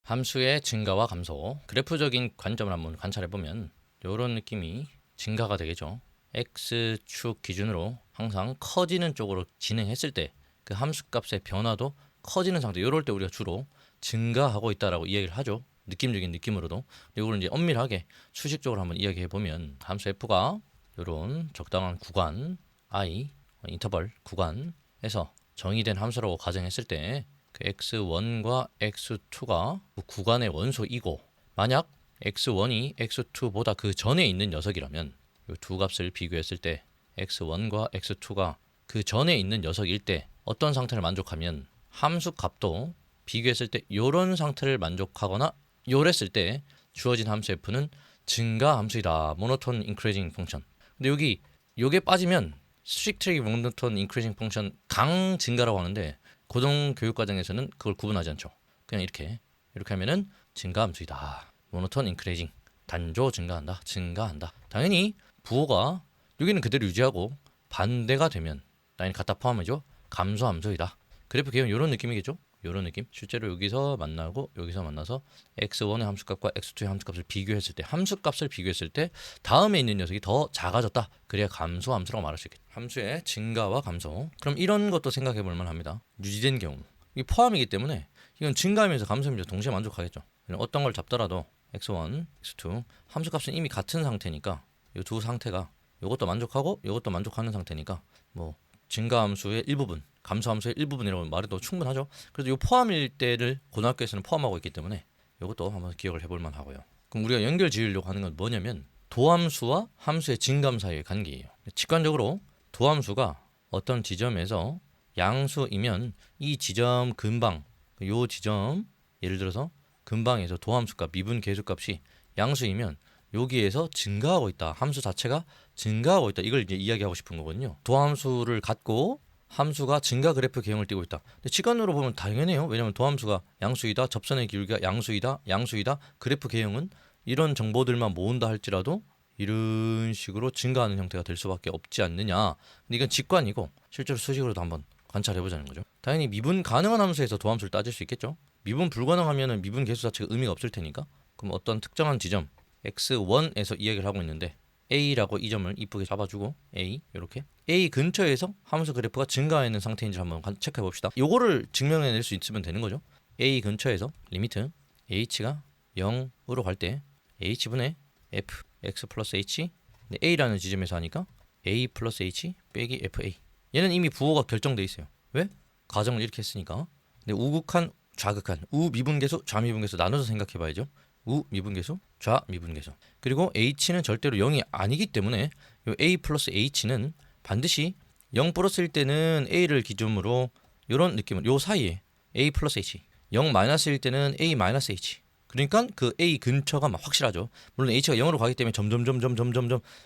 함수의 증가와 감소, 그래프적인 관점을 한번 관찰해보면 이런 느낌이 증가가 되겠죠. X축 기준으로 항상 커지는 쪽으로 진행했을 때 그 함수값의 변화도 커지는 상태, 이럴 때 우리가 주로 증가하고 있다라고 이야기를 하죠. 느낌적인 느낌으로도. 이걸 이제 엄밀하게 수식적으로 한번 이야기해보면 함수 f가 이런 적당한 구간 i, 인터벌 구간에서 정의된 함수라고 가정했을 때 그 x1과 x2가 그 구간의 원소이고, 만약 x1이 x2보다 그 전에 있는 녀석이라면 이 두 값을 비교했을 때 x1과 x2가 그 전에 있는 녀석일 때 어떤 상태를 만족하면 함수 값도 비교했을 때 이런 상태를 만족하거나 요랬을 때 주어진 함수 f는 증가 함수이다. 모노톤 인크리징 펑션. 근데 여기 요게 빠지면 스트릭트리 모노톤 인크리징 펑션 강 증가라고 하는데 고등 교육 과정에서는 그걸 구분하지 않죠. 그냥 이렇게 하면은 증가 함수이다. 모노톤 인크리징, 단조 증가한다, 증가한다. 당연히 부호가 여기는 그대로 유지하고 반대가 되면 당연히 갖다 포함이죠. 감소 함수이다. 그래프 개형 이런 느낌이겠죠. 이런 느낌. 실제로 여기서 만나고 여기서 만나서 x1의 함수값과 x2의 함수값을 비교했을 때, 함수값을 비교했을 때 다음에 있는 녀석이 더 작아졌다. 그래야 감소 함수라고 말할 수 있겠죠. 함수의 증가와 감소. 그럼 이런 것도 생각해 볼 만합니다. 유지된 경우. 이게 포함이기 때문에 이건 증가하면서 감소하면서 동시에 만족하겠죠. 어떤 걸 잡더라도 x1, x2 함수값은 이미 같은 상태니까 이 두 상태가 이것도 만족하고 이것도 만족하는 상태니까 뭐 증가함수의 일부분, 감소함수의 일부분이라고 말해도 충분하죠. 그래도 이 포함일 때를 고등학교에서는 포함하고 있기 때문에 이것도 한번 기억을 해볼 만하고요. 그럼 우리가 연결 지으려고 하는 건 뭐냐면 도함수와 함수의 증감 사이의 관계예요. 직관적으로 도함수가 어떤 지점에서 양수이면 이 지점 근방, 요 지점 예를 들어서 근방에서 도함수값, 미분 계수값이 양수이면 여기에서 증가하고 있다. 함수 자체가 증가하고 있다. 이걸 이제 이야기하고 싶은 거거든요. 도함수를 갖고 함수가 증가 그래프 개형을 띠고 있다. 근데 직관으로 보면 당연해요. 왜냐하면 도함수가 양수이다, 접선의 기울기가 양수이다. 그래프 개형은 이런 정보들만 모은다 할지라도 이런 식으로 증가하는 형태가 될 수밖에 없지 않느냐. 근데 이건 직관이고 실제로 수식으로도 한번 관찰해 보자는 거죠. 당연히 미분 가능한 함수에서 도함수를 따질 수 있겠죠. 미분 불가능하면은 미분 계수 자체가 의미가 없을 테니까. 그럼 어떤 특정한 지점 x1에서 이야기를 하고 있는데 A라고 이 점을 이쁘게 잡아주고 A 이렇게 A 근처에서 함수 그래프가 증가하는 상태인지 한번 체크해 봅시다. 요거를 증명해낼 수 있으면 되는 거죠. A 근처에서 리미트 h가 0으로 갈 때 h분의 f x 플러스 h, A라는 지점에서 하니까 A 플러스 h 빼기 fa. 얘는 이미 부호가 결정돼 있어요. 왜? 가정을 이렇게 했으니까. 근데 우극한 좌극한 우미분계수 좌미분계수 나눠서 생각해 봐야죠. 우미분계수, 좌미분계수. 그리고 h는 절대로 0이 아니기 때문에 이 a 플러스 h는 반드시 0 플러스일 때는 a를 기준으로 이런 느낌으로 요 사이에 a 플러스 h, 0 마이너스일 때는 a 마이너스 h. 그러니까 그 a 근처가 막 확실하죠. 물론 h가 0으로 가기 때문에 점점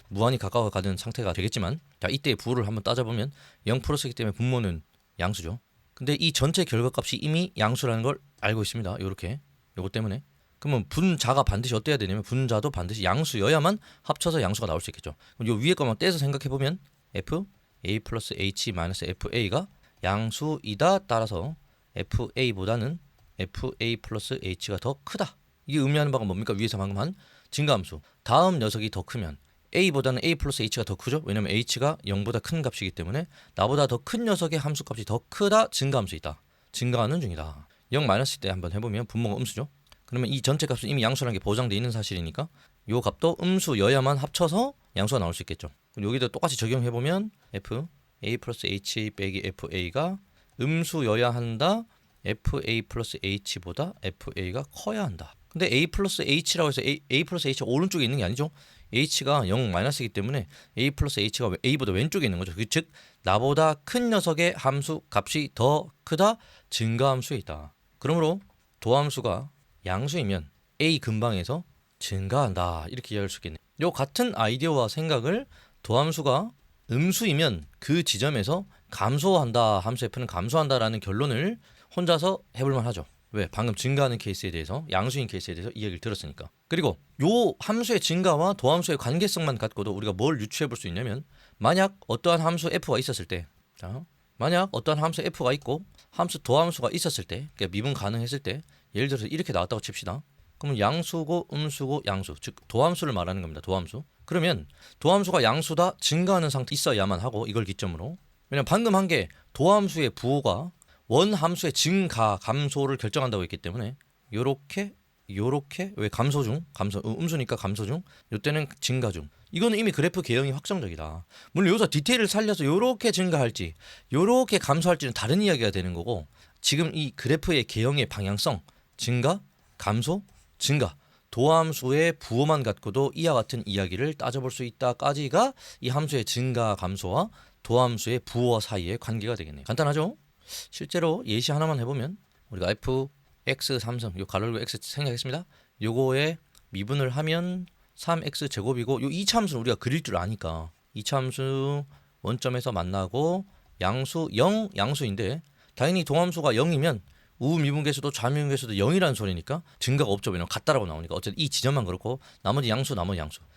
무한히 가까워 가는 상태가 되겠지만, 자 이때의 부호를 한번 따져보면 0 플러스이기 때문에 분모는 양수죠. 근데 이 전체 결과값이 이미 양수라는 걸 알고 있습니다. 요렇게 요것 때문에. 그러면 분자가 반드시 어때야 되냐면 분자도 반드시 양수여야만 합쳐서 양수가 나올 수 있겠죠. 그럼 요 위에 것만 떼서 생각해 보면 f a 플러스 h 마이너스 fa가 양수이다. 따라서 fa보다는 fa 플러스 h가 더 크다. 이게 의미하는 바가 뭡니까? 위에서 방금 한 증가함수. 다음 녀석이 더 크면 a보다는 a 플러스 h가 더 크죠. 왜냐면 h가 0보다 큰 값이기 때문에 나보다 더 큰 녀석의 함수값이 더 크다. 증가함수이다. 증가하는 중이다. 0 마이너스 때 한번 해보면 분모가 음수죠. 그러면 이 전체 값은 이미 양수라는 게 보장되어 있는 사실이니까 이 값도 음수여야만 합쳐서 양수가 나올 수 있겠죠. 그럼 여기도 똑같이 적용해보면 f a 플러스 h 빼기 fa가 음수여야 한다. fa 플러스 h보다 fa가 커야 한다. 근데 a 플러스 h라고 해서 a 플러스 h가 오른쪽에 있는 게 아니죠. h가 0 마이너스이기 때문에 a 플러스 h가 a보다 왼쪽에 있는 거죠. 즉 나보다 큰 녀석의 함수 값이 더 크다. 증가함수에 있다. 그러므로 도함수가 양수이면 A 근방에서 증가한다. 이렇게 이해할 수 있겠네요. 요 같은 아이디어와 생각을 도함수가 음수이면 그 지점에서 감소한다. 함수 F는 감소한다라는 결론을 혼자서 해볼만 하죠. 왜? 방금 증가하는 케이스에 대해서, 양수인 케이스에 대해서 이야기를 들었으니까. 그리고 요 함수의 증가와 도함수의 관계성만 갖고도 우리가 뭘 유추해 볼 수 있냐면, 만약 어떠한 함수 F가 있었을 때, 자, 만약 어떤 함수 f가 있고 함수 도함수가 있었을 때, 그러니까 미분 가능했을 때, 예를 들어서 이렇게 나왔다고 칩시다. 그러면 양수고 음수고 양수, 즉 도함수를 말하는 겁니다. 도함수. 그러면 도함수가 양수다 증가하는 상태 있어야만 하고, 이걸 기점으로. 왜냐면 방금 한 게 도함수의 부호가 원함수의 증가 감소를 결정한다고 했기 때문에 요렇게 왜 감소 음수니까 감소 중, 요때는 증가 중. 이거는 이미 그래프 개형이 확정적이다. 물론 여기서 디테일을 살려서 요렇게 증가할지 요렇게 감소할지는 다른 이야기가 되는 거고, 지금 이 그래프의 개형의 방향성, 증가, 감소, 증가, 도함수의 부호만 갖고도 이와 같은 이야기를 따져볼 수 있다까지가 이 함수의 증가, 감소와 도함수의 부호와 사이의 관계가 되겠네요. 간단하죠? 실제로 예시 하나만 해보면 우리가 f, x, 3승 요 가로 열고 x 생략했습니다. 요거에 미분을 하면 3x 제곱이고, 요 이차함수는 우리가 그릴 줄 아니까 이차함수 원점에서 만나고 양수 0 양수인데, 당연히 도함수가 0이면 우미분계수도 좌미분계수도 0이라는 소리니까 증가가 없죠. 왜냐면 같다라고 나오니까. 어쨌든 이 지점만 그렇고 나머지 양수.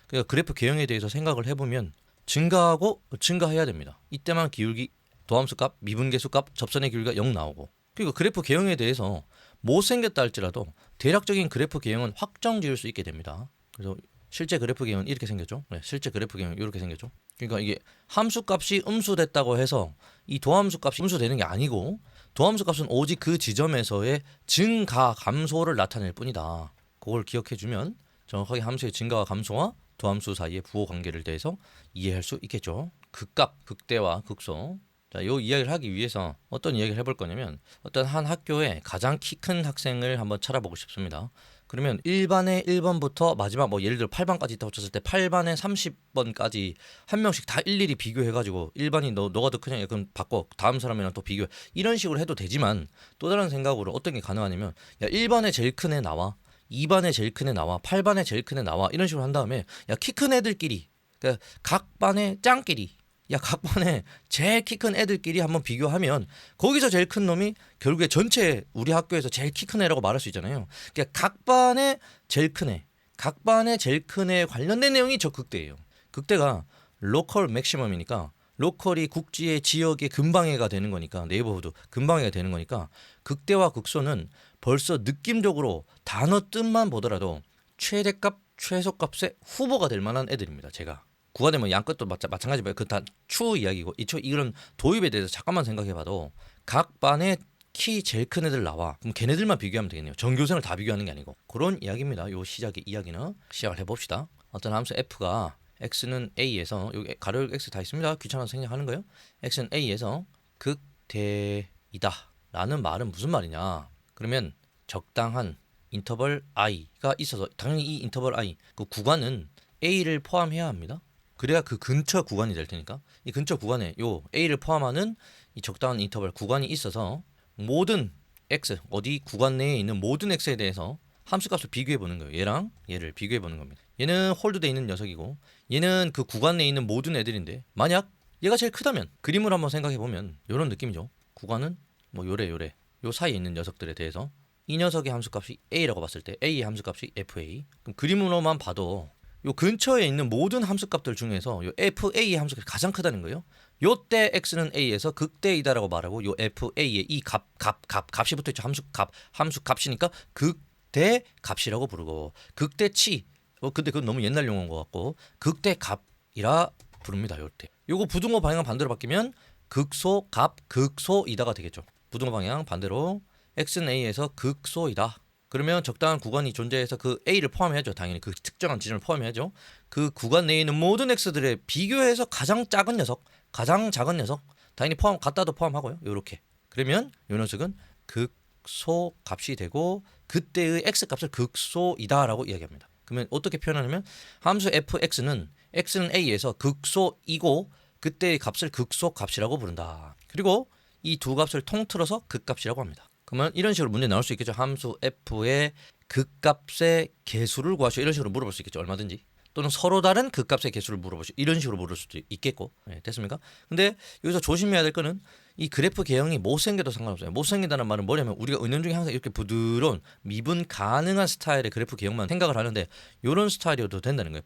그러니까 그래프 개형에 대해서 생각을 해보면 증가하고 증가해야 됩니다. 이때만 기울기, 도함수 값, 미분계수 값, 접선의 기울기가 0 나오고. 그리고 그래프 개형에 대해서 못생겼다 할지라도 대략적인 그래프 개형은 확정 지을 수 있게 됩니다. 그래서 실제 그래프 개형은 이렇게 생겼죠. 네, 실제 그래프 개형은 이렇게 생겼죠. 그러니까 이게 함수 값이 음수됐다고 해서 이 도함수 값이 음수되는 게 아니고, 도함수 값은 오직 그 지점에서의 증가 감소를 나타낼 뿐이다. 그걸 기억해 주면 정확하게 함수의 증가와 감소와 도함수 사이의 부호 관계를 대해서 이해할 수 있겠죠. 극값, 극대와 극소. 자, 요 이야기를 하기 위해서 어떤 이야기를 해볼 거냐면, 어떤 한 학교에 가장 키 큰 학생을 한번 찾아보고 싶습니다. 그러면 1반에 1번부터 마지막 예를 들어 8반까지 있다고 쳤을 때 8반에 30번까지 한 명씩 다 일일이 비교해가지고 1반이 너가 더 크냐, 그럼 바꿔, 다음 사람이랑 또 비교해, 이런 식으로 해도 되지만, 또 다른 생각으로 어떤 게 가능하냐면, 야 1반에 제일 큰 애 나와, 2반에 제일 큰 애 나와, 8반에 제일 큰 애 나와, 이런 식으로 한 다음에 야 키 큰 애들끼리, 그러니까 각 반의 짱끼리, 각 반에 제일 키 큰 애들끼리 한번 비교하면 거기서 제일 큰 놈이 결국에 전체 우리 학교에서 제일 키 큰 애라고 말할 수 있잖아요. 그러니까 각 반에 제일 큰 애, 각 반에 제일 큰 애 관련된 내용이 저 극대예요. 극대가 로컬 맥시멈이니까, 로컬이 국지의 지역의 근방해가 되는 거니까, 네이버후드 근방해가 되는 거니까, 극대와 극소는 벌써 느낌적으로 단어 뜻만 보더라도 최대값, 최소값의 후보가 될 만한 애들입니다. 제가 구간에 양끝도 마찬가지고요. 그 다 추후 이야기고, 이런 도입에 대해서 잠깐만 생각해봐도 각 반에 키 제일 큰 애들 나와. 그럼 걔네들만 비교하면 되겠네요. 전교생을 다 비교하는 게 아니고. 그런 이야기입니다. 요 시작의 이야기는 시작을 해봅시다. 어떤 함수 f가 x는 a에서, 여기 가로 열고 x 다 있습니다. 귀찮아서 생략하는 거예요. x는 a에서 극대이다 라는 말은 무슨 말이냐. 그러면 적당한 인터벌 i가 있어서, 당연히 이 인터벌 i, 그 구간은 a를 포함해야 합니다. 그래야 그 근처 구간이 될 테니까, 이 근처 구간에 요 a를 포함하는 이 적당한 인터벌 구간이 있어서 모든 x, 어디 구간 내에 있는 모든 x에 대해서 함수값을 비교해 보는 거예요. 얘랑 얘를 비교해 보는 겁니다. 얘는 홀드돼 있는 녀석이고 얘는 그 구간 내에 있는 모든 애들인데, 만약 얘가 제일 크다면 그림을 한번 생각해 보면 이런 느낌이죠. 구간은 요래 요 사이에 있는 녀석들에 대해서 이 녀석의 함수값이 a라고 봤을 때 a의 함수값이 fa. 그럼 그림으로만 봐도 요 근처에 있는 모든 함수값들 중에서 요 fa의 함수값이 가장 크다는 거예요. 요때 x는 a에서 극대이다라고 말하고, 요 fa의 이 값이 붙어 있죠. 함수값이니까 극대 값이라고 부르고, 극대치, 근데 그건 너무 옛날 용어인 것 같고, 극대 값이라 부릅니다. 요때 요거 부등호 방향 반대로 바뀌면 극소 값 극소이다가 되겠죠. 부등호 방향 반대로 x는 a에서 극소이다. 그러면 적당한 구간이 존재해서 그 a를 포함해야죠. 당연히 그 특정한 지점을 포함해야죠. 그 구간 내에 있는 모든 x들에 비교해서 가장 작은 녀석, 가장 작은 녀석, 당연히 갖다도 포함하고요. 요렇게. 그러면 요 녀석은 극소 값이 되고 그때의 x 값을 극소이다라고 이야기합니다. 그러면 어떻게 표현하냐면, 함수 fx는 a에서 극소이고 그때의 값을 극소 값이라고 부른다. 그리고 이 두 값을 통틀어서 극값이라고 합니다. 그러면 이런 식으로 문제 나올 수 있겠죠. 함수 f의 극값의 개수를 구하시오, 이런 식으로 물어볼 수 있겠죠. 얼마든지. 또는 서로 다른 극값의 개수를 물어보시오, 이런 식으로 물을 수도 있겠고. 네, 됐습니까? 근데 여기서 조심해야 될 거는 이 그래프 개형이 못생겨도 상관없어요. 못생긴다는 말은 뭐냐면, 우리가 은연중에 항상 이렇게 부드러운 미분 가능한 스타일의 그래프 개형만 생각을 하는데, 이런 스타일이어도 된다는 거예요.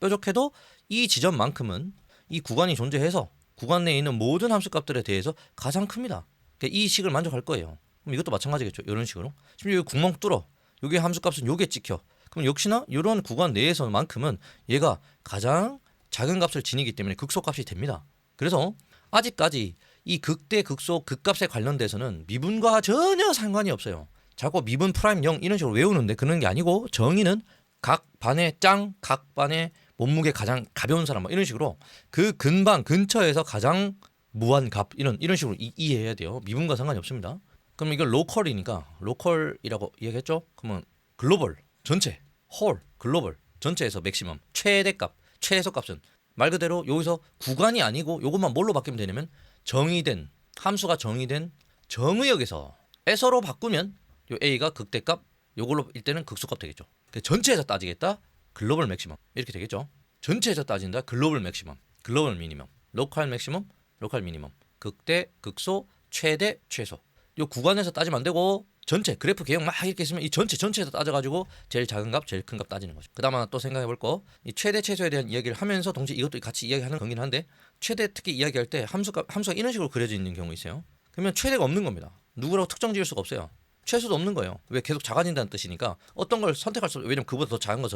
뾰족해도 이 지점만큼은 이 구간이 존재해서 구간 내에 있는 모든 함수값들에 대해서 가장 큽니다. 그러니까 이 식을 만족할 거예요. 그럼 이것도 마찬가지겠죠. 이런 식으로. 심지어 구멍 뚫어. 여기 함수값은 요게 찍혀. 그럼 역시나 이런 구간 내에서만큼은 얘가 가장 작은 값을 지니기 때문에 극소값이 됩니다. 그래서 아직까지 이 극대 극소 극값에 관련돼서는 미분과 전혀 상관이 없어요. 자꾸 미분 프라임 0 이런 식으로 외우는데 그런 게 아니고 정의는 각 반의 짱, 각 반의 몸무게 가장 가벼운 사람 이런 식으로 그 근방 근처에서 가장 무한 값 이런 식으로 이해해야 돼요. 미분과 상관이 없습니다. 그럼 이걸 로컬이니까 로컬이라고 이야기했죠? 그러면 글로벌 전체 홀 글로벌 전체에서 맥시멈 최대값 최소값은 말 그대로 여기서 구간이 아니고 요것만 뭘로 바뀌면 되냐면 정의된 함수가 정의된 정의역에서 에서로 바꾸면 요 a가 극대값 요걸로 일때는 극소값 되겠죠. 전체에서 따지겠다 글로벌 맥시멈 이렇게 되겠죠. 전체에서 따진다 글로벌 맥시멈 글로벌 미니멈 로컬 맥시멈 로컬 미니멈 극대 극소 최대 최소 요 구간에서 따지면 안 되고 전체 그래프 개형 막 이렇게 있으면 이 전체에서 따져가지고 제일 작은 값 제일 큰 값 따지는 거죠. 그 다음 하나 또 생각해 볼 거 이 최대 최소에 대한 이야기를 하면서 동시에 이것도 같이 이야기하는 거긴 한데 최대 특히 이야기할 때 함수가 이런 식으로 그려져 있는 경우 있어요. 그러면 최대가 없는 겁니다. 누구라고 특정 지을 수가 없어요. 최소도 없는 거예요. 왜 계속 작아진다는 뜻이니까 어떤 걸 선택할 수 없어요. 왜냐면 그보다 더 작은 거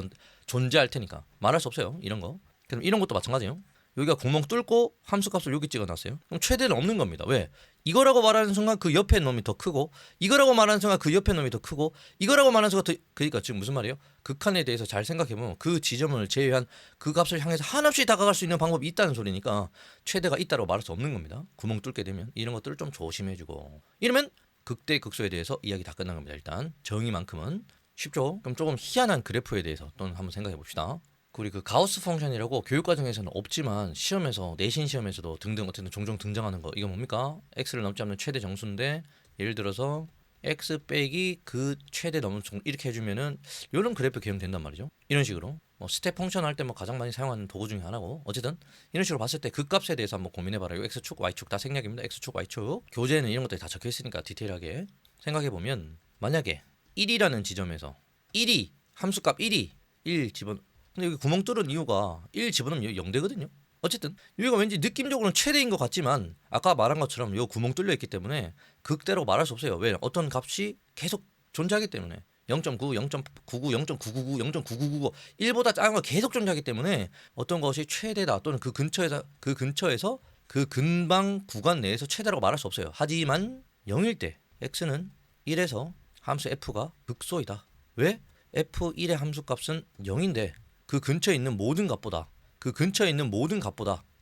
존재할 테니까 말할 수 없어요. 이런 거. 그럼 이런 것도 마찬가지예요. 여기가 구멍 뚫고 함수값을 여기 찍어놨어요. 그럼 최대는 없는 겁니다. 왜? 이거라고 말하는 순간 그 옆에 놈이 더 크고 이거라고 말하는 순간 그 옆에 놈이 더 크고 이거라고 말하는 순간 더 그러니까 지금 무슨 말이에요? 극한에 대해서 잘 생각해보면 그 지점을 제외한 그 값을 향해서 한없이 다가갈 수 있는 방법이 있다는 소리니까 최대가 있다고 말할 수 없는 겁니다. 구멍 뚫게 되면 이런 것들을 좀 조심해주고 이러면 극대 극소에 대해서 이야기 다 끝난 겁니다. 일단 정의만큼은 쉽죠? 그럼 조금 희한한 그래프에 대해서 또 한번 생각해 봅시다. 우리 그 가우스 펑션이라고 교육 과정에서는 없지만 시험에서 내신 시험에서도 등등 어쨌든 종종 등장하는 거 이거 뭡니까? x를 넘지 않는 최대 정수인데 예를 들어서 x 빼기 그 최대 넘는 정수 이렇게 해주면은 이런 그래프 개형된단 말이죠. 이런 식으로 뭐 스텝 펑션 할 때 뭐 가장 많이 사용하는 도구 중에 하나고 어쨌든 이런 식으로 봤을 때 그 값에 대해서 한번 고민해봐라. x축 y축 다 생략입니다. x축 y축 교재에는 이런 것들이 다 적혀 있으니까 디테일하게 생각해보면 만약에 1이라는 지점에서 1이 함수값 1이 1 집어 근데 여기 구멍 뚫은 이유가 1 집어넣으면 0 되거든요. 어쨌든 여기가 왠지 느낌적으로는 최대인 것 같지만 아까 말한 것처럼 요 구멍 뚫려 있기 때문에 극대로 말할 수 없어요. 왜? 어떤 값이 계속 존재하기 때문에 0.9, 0.99, 0.999, 0.9999 1보다 작은 거 계속 존재하기 때문에 어떤 것이 최대다 또는 그 근처에서 그 근방 구간 내에서 최대라고 말할 수 없어요. 하지만 0일 때 x는 1에서 함수 f가 극소이다. 왜? f1의 함수값은 0인데 그 근처에 있는 모든 값보다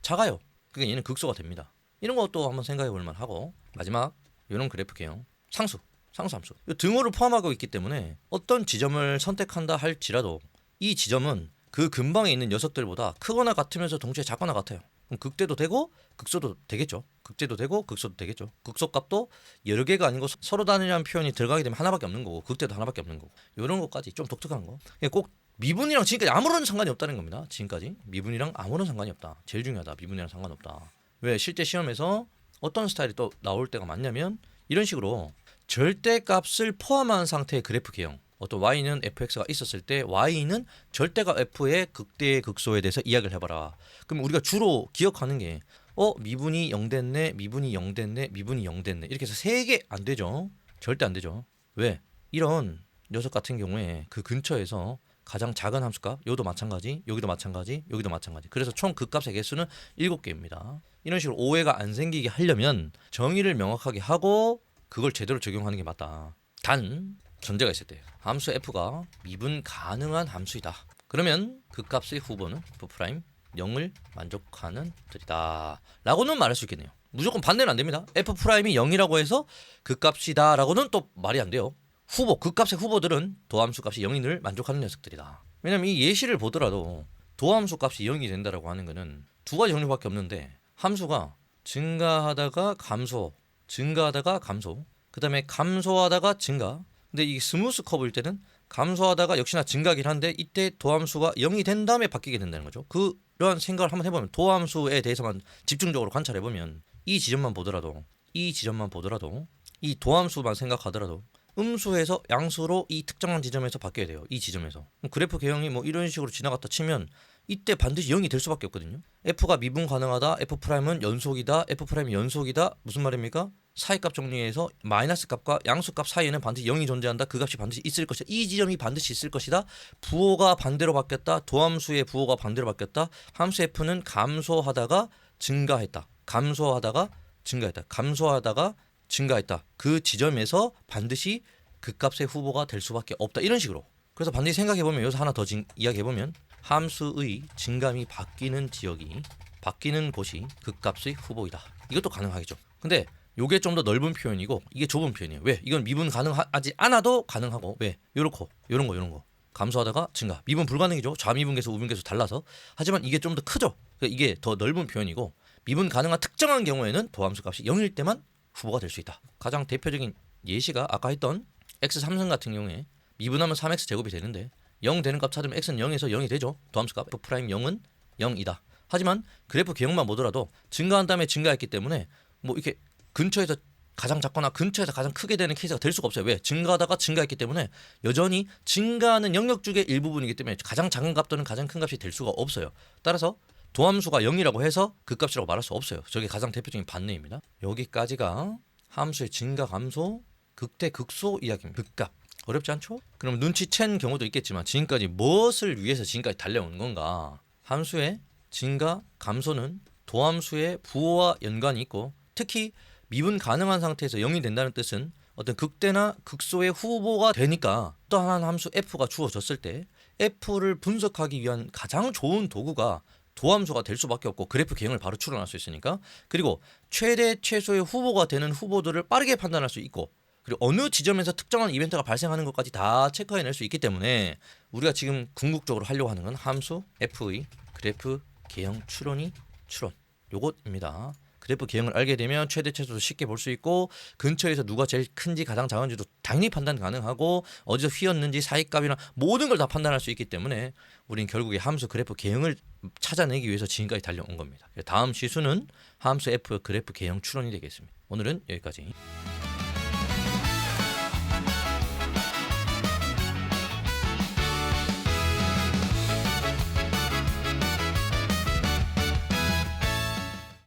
작아요. 그러니까 얘는 극소가 됩니다. 이런 것도 한번 생각해 볼 만하고 마지막 이런 그래프 개형 상수함수 등호를 포함하고 있기 때문에 어떤 지점을 선택한다 할지라도 이 지점은 그 근방에 있는 녀석들보다 크거나 같으면서 동시에 작거나 같아요. 그럼 극대도 되고 극소도 되겠죠. 극대도 되고 극소도 되겠죠. 극소값도 여러 개가 아니고 서로 다르라는 표현이 들어가게 되면 하나밖에 없는 거고 극대도 하나밖에 없는 거고 이런 것까지 좀 독특한 거. 꼭 미분이랑 지금까지 아무런 상관이 없다는 겁니다. 지금까지 미분이랑 아무런 상관이 없다. 제일 중요하다. 미분이랑 상관없다. 왜? 실제 시험에서 어떤 스타일이 또 나올 때가 많냐면 이런 식으로 절대값을 포함한 상태의 그래프 개형. 어떤 y는 fx가 있었을 때 y는 절대값 f의 극대의 극소에 대해서 이야기를 해봐라. 그럼 우리가 주로 기억하는 게 미분이 0 됐네, 미분이 0 됐네, 미분이 0 됐네 이렇게 해서 3개 안 되죠. 절대 안 되죠. 왜? 이런 녀석 같은 경우에 그 근처에서 가장 작은 함수값, 여기도 마찬가지, 여기도 마찬가지, 여기도 마찬가지. 그래서 총 그 값의 개수는 7개입니다. 이런 식으로 오해가 안 생기게 하려면 정의를 명확하게 하고 그걸 제대로 적용하는 게 맞다. 단 전제가 있을 때 함수 f가 미분 가능한 함수이다. 그러면 그 값의 후보는 f' 0을 만족하는 들이다 라고는 말할 수 있겠네요. 무조건 반대는 안 됩니다. f'이 0이라고 해서 그 값이다 라고는 또 말이 안 돼요. 그 값의 후보들은 도함수 값이 0인을 만족하는 녀석들이다. 왜냐면 이 예시를 보더라도 도함수 값이 0이 된다라고 하는 거는 두 가지 정도밖에 없는데 함수가 증가하다가 감소, 그 다음에 감소하다가 증가. 근데 이 스무스 커브일 때는 감소하다가 역시나 증가긴 한데 이때 도함수가 0이 된 다음에 바뀌게 된다는 거죠. 그런 생각을 한번 해보면 도함수에 대해서만 집중적으로 관찰해보면 이 지점만 보더라도 이 도함수만 생각하더라도 음수에서 양수로 이 특정한 지점에서 바뀌어야 돼요. 이 지점에서 그래프 개형이 뭐 이런 식으로 지나갔다 치면 이때 반드시 0이 될 수밖에 없거든요. f가 미분 가능하다. f'은 연속이다. f'이 연속이다. 무슨 말입니까? 사이값 정리해서 마이너스 값과 양수값 사이에는 반드시 0이 존재한다. 그 값이 반드시 있을 것이다. 이 지점이 반드시 있을 것이다. 부호가 반대로 바뀌었다. 도함수의 부호가 반대로 바뀌었다. 함수 f는 감소하다가 증가했다. 감소하다가 증가했다. 감소하다가 증가했다. 그 지점에서 반드시 그 값의 후보가 될 수밖에 없다. 이런 식으로. 그래서 반드시 생각해보면 여기서 하나 더 이야기해보면 함수의 증감이 바뀌는 지역이 바뀌는 곳이 그 값의 후보이다. 이것도 가능하겠죠. 근데 요게 좀 더 넓은 표현이고 이게 좁은 표현이에요. 왜? 이건 미분 가능하지 않아도 가능하고 왜? 요렇고 요런 거 감소하다가 증가. 미분 불가능이죠. 좌미분계수 우분계수 달라서. 하지만 이게 좀 더 크죠. 그러니까 이게 더 넓은 표현이고 미분 가능한 특정한 경우에는 도함수 값이 0일 때만 후보가 될 수 있다. 가장 대표적인 예시가 아까 했던 x3승 같은 경우에 미분하면 3x 제곱이 되는데 0 되는 값 찾으면 x는 0에서 0이 되죠. 도함수 값 f'0은 0이다. 하지만 그래프 개형만 보더라도 증가한 다음에 증가했기 때문에 뭐 이렇게 근처에서 가장 작거나 근처에서 가장 크게 되는 케이스가 될 수가 없어요. 왜? 증가하다가 증가했기 때문에 여전히 증가하는 영역 중의 일부분이기 때문에 가장 작은 값 또는 가장 큰 값이 될 수가 없어요. 따라서 도함수가 0이라고 해서 그 값이라고 말할 수 없어요. 저게 가장 대표적인 반례입니다. 여기까지가 함수의 증가 감소 극대 극소 이야기입니다. 극값. 어렵지 않죠? 그럼 눈치챈 경우도 있겠지만 지금까지 무엇을 위해서 지금까지 달려온 건가? 함수의 증가 감소는 도함수의 부호와 연관이 있고 특히 미분 가능한 상태에서 0이 된다는 뜻은 어떤 극대나 극소의 후보가 되니까 또 하나의 함수 f가 주어졌을 때 f를 분석하기 위한 가장 좋은 도구가 도함수가 될 수밖에 없고 그래프 개형을 바로 추론할 수 있으니까 그리고 최대 최소의 후보가 되는 후보들을 빠르게 판단할 수 있고 그리고 어느 지점에서 특정한 이벤트가 발생하는 것까지 다 체크해낼 수 있기 때문에 우리가 지금 궁극적으로 하려고 하는 건 함수 f의 그래프 개형 추론 요것입니다. 그래프 개형을 알게 되면 최대 최소도 쉽게 볼 수 있고 근처에서 누가 제일 큰지 가장 작은지도 당연히 판단 가능하고 어디서 휘었는지 사이값이나 모든 걸 다 판단할 수 있기 때문에 우린 결국에 함수 그래프 개형을 찾아내기 위해서 지금까지 달려온 겁니다. 다음 시수는 함수 f 그래프 개형 추론이 되겠습니다. 오늘은 여기까지.